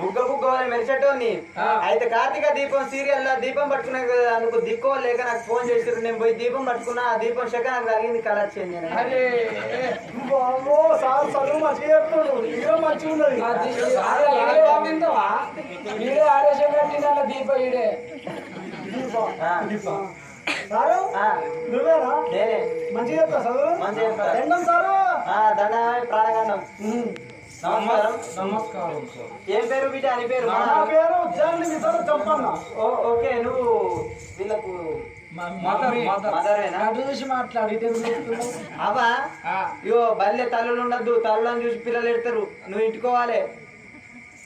బుగ్గ బుగ్గ మెరిచేటోని అయితే కార్తీక దీపం సీరియల్ లో దీపం పట్టుకునే అందుకు దిక్కో లేక నాకు ఫోన్ చేసారు. నేను పోయి దీపం పట్టుకున్నా. ఆ దీపం శక నాకు తగిలింది. కలర్ చేంజ్ ప్రాణగండం. నమస్కారం. నమస్కారం. ఏం పేరు బిడ్డ? అని పేరు ఓకే. నువ్వు వీళ్ళకు చూసి మాట్లాడి అవా ఇగో బల్లె తల్లులు ఉండద్దు. తల్లులను చూసి పిల్లలు ఎడతారు. నువ్వు ఇంటికోవాలి.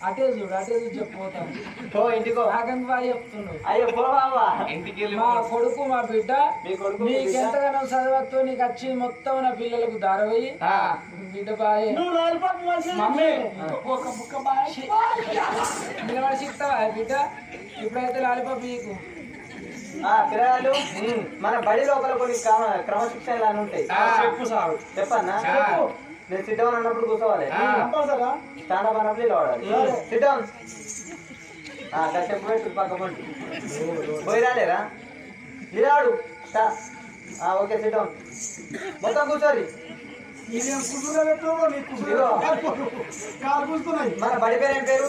అటే చూడు చెప్పిపోతాను. ఇంటికో చెప్తున్నావు. అయ్యో పోవా ఇంటికి. మా కొడుకు మా బిడ్డ నీకు ఎంతగానో చదవతో నీకు వచ్చి మొత్తం నా పిల్లలకు దారవయ్యి బిడ్డ బాయ్ నిలబడి ఇస్తావా బిడ్డ? ఇప్పుడైతే లాలిపాప్ నీకు పిల్లలు మన బడి లోపల కొన్ని క్రమశిక్షణ ఉంటాయి. చెప్పు సార్. చెప్పన్నా? నేను సిట్ డౌన్ అన్నప్పుడు కూర్చోవాలి. స్టాండప్ అన్నప్పుడు నిలబడాలి. SIT down. చెప్పు పెట్టు పక్క పండు పోయి రాలేరా? నిలబడు. Okay SIT down. మొత్తం కూర్చోరి. మన బడి పేరు ఏం పేరు?